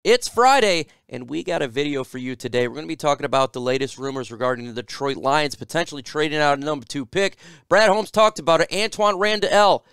It's Friday, and we got a video for you today. We're going to be talking about the latest rumors regarding the Detroit Lions potentially trading out a number 2 pick. Brad Holmes talked about it. Antwaan Randell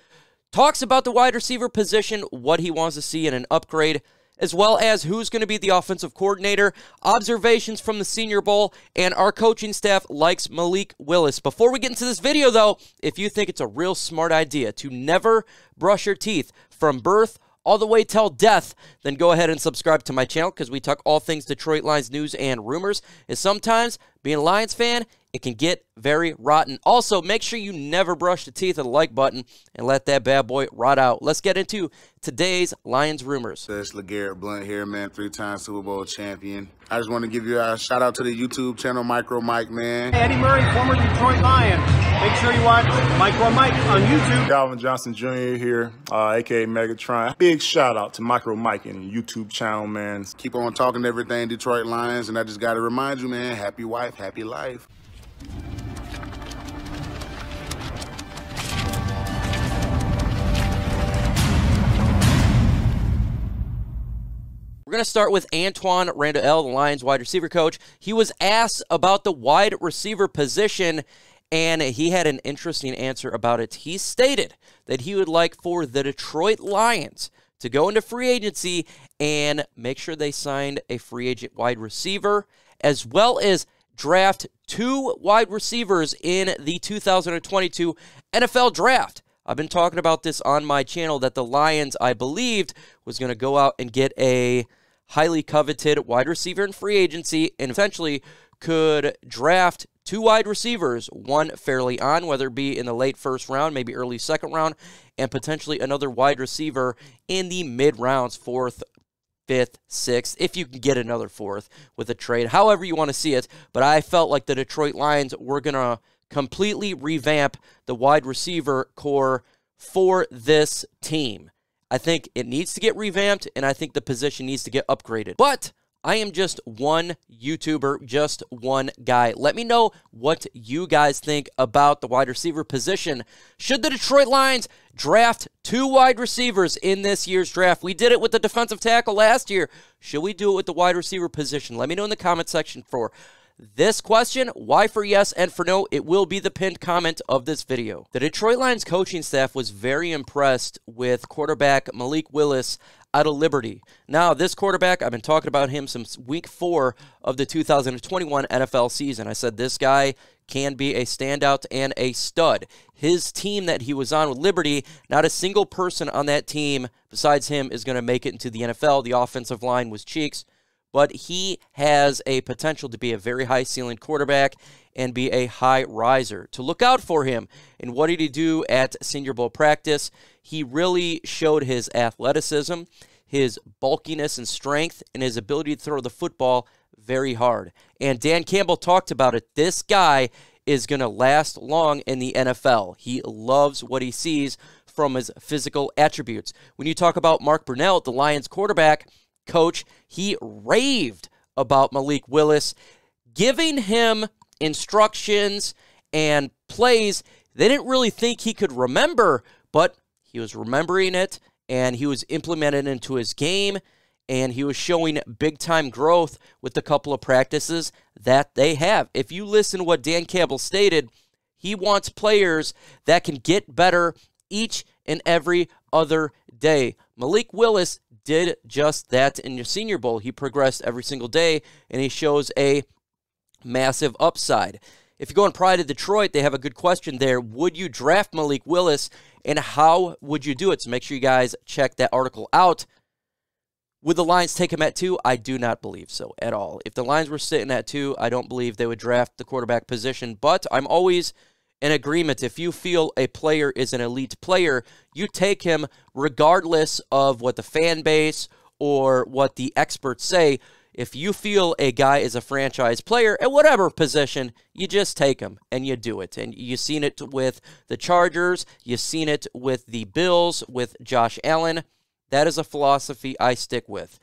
talks about the wide receiver position, what he wants to see in an upgrade, as well as who's going to be the offensive coordinator, observations from the Senior Bowl, and our coaching staff likes Malik Willis. Before we get into this video, though, if you think it's a real smart idea to never brush your teeth from birth all the way till death, then go ahead and subscribe to my channel because we talk all things Detroit Lions news and rumors. And sometimes, being a Lions fan, it can get very rotten. Also, make sure you never brush the teeth of the like button and let that bad boy rot out. Let's get into today's Lions rumors. It's LeGarrette Blunt here, man, 3-time Super Bowl champion. I just want to give you a shout out to the YouTube channel, MicroMike, man. Hey, Eddie Murray, former Detroit Lion. Make sure you watch MicroMike on YouTube. Calvin Johnson Jr. here, a.k.a. Megatron. Big shout out to MicroMike and YouTube channel, man. Keep on talking everything Detroit Lions, and I just got to remind you, man, happy wife, happy life. We're going to start with Antwaan Randell, the Lions wide receiver coach. He was asked about the wide receiver position, and he had an interesting answer about it. He stated that he would like for the Detroit Lions to go into free agency and make sure they signed a free agent wide receiver, as well as draft 2 wide receivers in the 2022 NFL Draft. I've been talking about this on my channel that the Lions, I believed, was going to go out and get a highly coveted wide receiver in free agency and essentially could draft 2 wide receivers, one fairly on, whether it be in the late first round, maybe early second round, and potentially another wide receiver in the mid-rounds, 4th, 5th, 6th, if you can get another 4th with a trade, however you want to see it. But I felt like the Detroit Lions were going to completely revamp the wide receiver core for this team. I think it needs to get revamped, and I think the position needs to get upgraded. But I am just one YouTuber, just one guy. Let me know what you guys think about the wide receiver position. Should the Detroit Lions draft 2 wide receivers in this year's draft? We did it with the defensive tackle last year. Should we do it with the wide receiver position? Let me know in the comment section for this question. Y for yes and for no, it will be the pinned comment of this video. The Detroit Lions coaching staff was very impressed with quarterback Malik Willis out of Liberty. Now, this quarterback, I've been talking about him since week 4 of the 2021 NFL season. I said this guy can be a standout and a stud. His team that he was on with Liberty, not a single person on that team besides him is going to make it into the NFL. The offensive line was cheeks. But he has a potential to be a very high-ceiling quarterback and be a high riser. To look out for him. And what did he do at Senior Bowl practice? He really showed his athleticism, his bulkiness and strength, and his ability to throw the football very hard. And Dan Campbell talked about it. This guy is going to last long in the NFL. He loves what he sees from his physical attributes. When you talk about Mark Brunell, the Lions quarterback coach, he raved about Malik Willis, giving him instructions and plays they didn't really think he could remember, but he was remembering it, and he was implementing it into his game, and he was showing big-time growth with a couple of practices that they have. If you listen to what Dan Campbell stated, he wants players that can get better each and every other day. Malik Willis did just that in your Senior Bowl. He progressed every single day, and he shows a massive upside. If you go on Pride of Detroit, they have a good question there. Would you draft Malik Willis, and how would you do it? So make sure you guys check that article out. Would the Lions take him at 2? I do not believe so at all. If the Lions were sitting at 2, I don't believe they would draft the quarterback position, but I'm always in agreement. If you feel a player is an elite player, you take him regardless of what the fan base or what the experts say. If you feel a guy is a franchise player at whatever position, you just take him and you do it. And you've seen it with the Chargers. You've seen it with the Bills, with Josh Allen. That is a philosophy I stick with.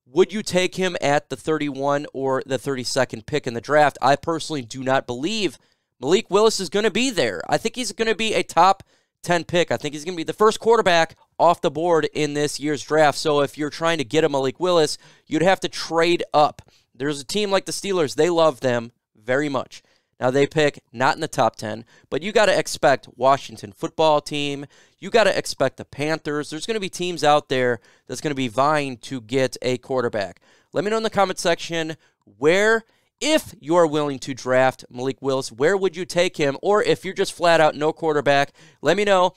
Would you take him at the 31 or the 32nd pick in the draft? I personally do not believe Malik Willis is going to be there. I think he's going to be a top 10 pick. I think he's going to be the first quarterback off the board in this year's draft. So if you're trying to get a Malik Willis, you'd have to trade up. There's a team like the Steelers. They love them very much. Now, they pick not in the top 10, but you got to expect Washington football team. You got to expect the Panthers. There's going to be teams out there that's going to be vying to get a quarterback. Let me know in the comment section where, if you are willing to draft Malik Willis, where would you take him? Or if you're just flat out no quarterback, let me know.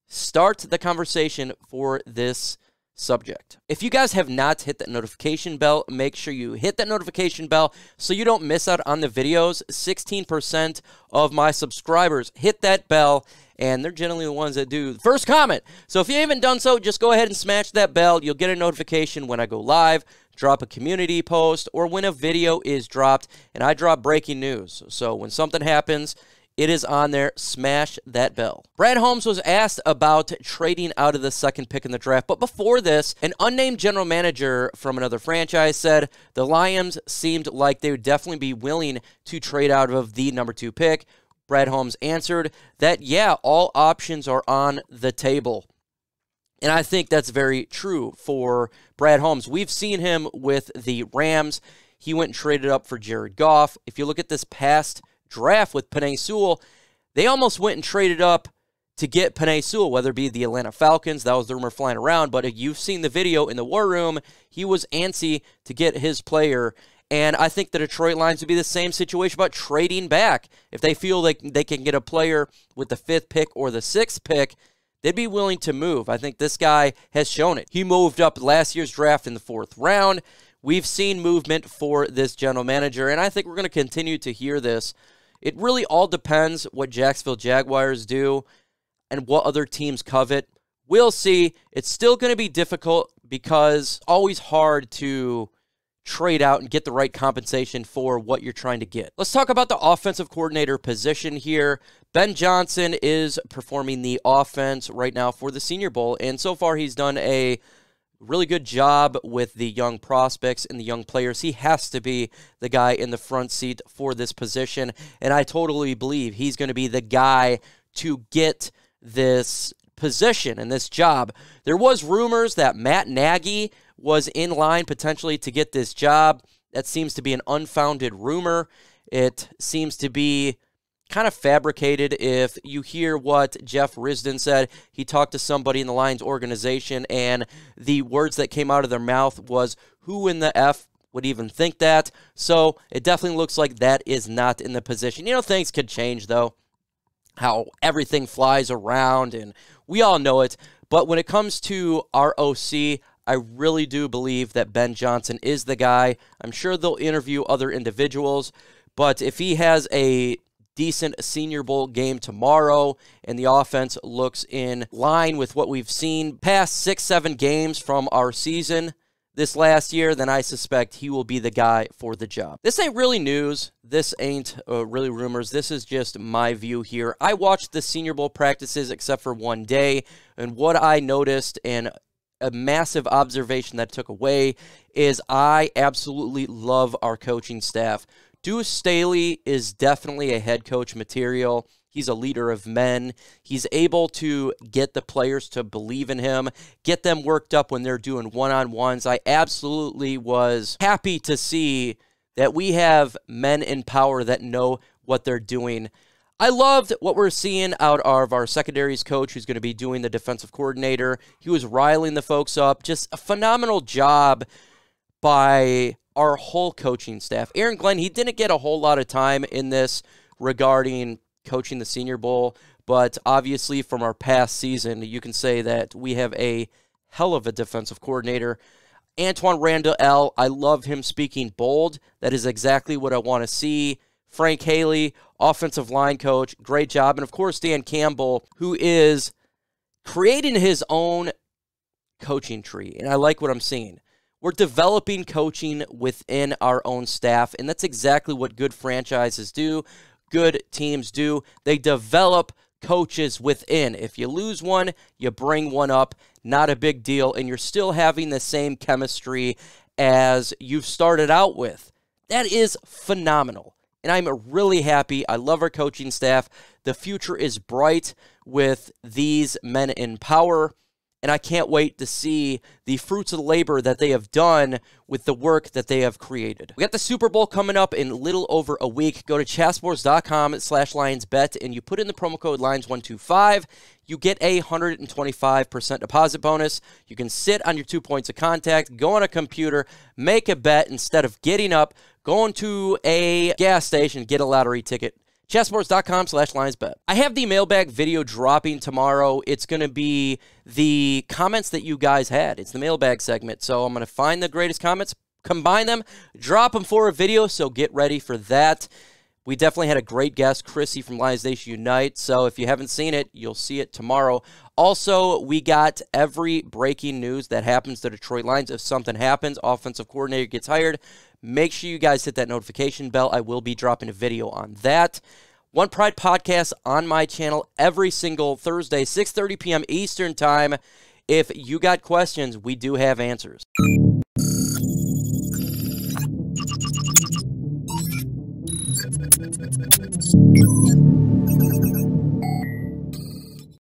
Start the conversation for this subject. If you guys have not hit that notification bell, make sure you hit that notification bell so you don't miss out on the videos. 16% of my subscribers hit that bell, and they're generally the ones that do the first comment. So if you haven't done so, just go ahead and smash that bell. You'll get a notification when I go live, drop a community post, or when a video is dropped, and I drop breaking news. So when something happens, it is on there. Smash that bell. Brad Holmes was asked about trading out of the second pick in the draft, but before this, an unnamed general manager from another franchise said the Lions seemed like they would definitely be willing to trade out of the number 2 pick. Brad Holmes answered that, yeah, all options are on the table. And I think that's very true for Brad Holmes. We've seen him with the Rams. He went and traded up for Jared Goff. If you look at this past draft with Penei Sewell, they almost went and traded up to get Penei Sewell, whether it be the Atlanta Falcons. That was the rumor flying around. But you've seen the video in the War Room. He was antsy to get his player. And I think the Detroit Lions would be the same situation about trading back. If they feel like they can get a player with the 5th pick or the 6th pick, they'd be willing to move. I think this guy has shown it. He moved up last year's draft in the 4th round. We've seen movement for this general manager, and I think we're going to continue to hear this. It really all depends what Jacksonville Jaguars do and what other teams covet. We'll see. It's still going to be difficult because it's always hard to trade out and get the right compensation for what you're trying to get. Let's talk about the offensive coordinator position here. Ben Johnson is performing the offense right now for the Senior Bowl, and so far he's done a really good job with the young prospects and the young players. He has to be the guy in the front seat for this position, and I totally believe he's going to be the guy to get this position and this job. There was rumors that Matt Nagy was in line potentially to get this job. That seems to be an unfounded rumor. It seems to be kind of fabricated. If you hear what Jeff Risdon said, he talked to somebody in the Lions organization, and the words that came out of their mouth was, who in the F would even think that? So it definitely looks like that is not in the position. You know, things could change, though, how everything flies around, and we all know it. But when it comes to our OC, I really do believe that Ben Johnson is the guy. I'm sure they'll interview other individuals, but if he has a decent Senior Bowl game tomorrow and the offense looks in line with what we've seen past 6-7 games from our season this last year, then I suspect he will be the guy for the job. This ain't really news. This ain't really rumors. This is just my view here. I watched the Senior Bowl practices except for one day, and what I noticed, and a massive observation that I took away, is I absolutely love our coaching staff. Deuce Staley is definitely a head coach material. He's a leader of men. He's able to get the players to believe in him, get them worked up when they're doing one-on-ones. I absolutely was happy to see that we have men in power that know what they're doing. I loved what we're seeing out of our secondaries coach, who's going to be doing the defensive coordinator. He was riling the folks up. Just a phenomenal job by our whole coaching staff. Aaron Glenn, he didn't get a whole lot of time in this regarding coaching the Senior Bowl, but obviously from our past season, you can say that we have a hell of a defensive coordinator. Antwaan Randell, I love him speaking bold. That is exactly what I want to see. Frank Haley, offensive line coach, great job. And of course, Dan Campbell, who is creating his own coaching tree. And I like what I'm seeing. We're developing coaching within our own staff, and that's exactly what good franchises do, good teams do. They develop coaches within. If you lose one, you bring one up. Not a big deal, and you're still having the same chemistry as you've started out with. That is phenomenal, and I'm really happy. I love our coaching staff. The future is bright with these men in power, and I can't wait to see the fruits of the labor that they have done with the work that they have created. We got the Super Bowl coming up in a little over a week. Go to chatsports.com/LionsBet, and you put in the promo code LIONS125. You get a 125% deposit bonus. You can sit on your 2 points of contact, go on a computer, make a bet instead of getting up, going to a gas station, get a lottery ticket. Chatsports.com/LionsBet. I have the mailbag video dropping tomorrow. It's going to be the comments that you guys had. It's the mailbag segment. So I'm going to find the greatest comments, combine them, drop them for a video. So get ready for that. We definitely had a great guest, Chrissy from Lions Nation Unite. So if you haven't seen it, you'll see it tomorrow. Also, we got every breaking news that happens to Detroit Lions. If something happens, offensive coordinator gets hired, make sure you guys hit that notification bell. I will be dropping a video on that. One Pride podcast on my channel every single Thursday, 6:30 p.m. Eastern Time. If you got questions, we do have answers.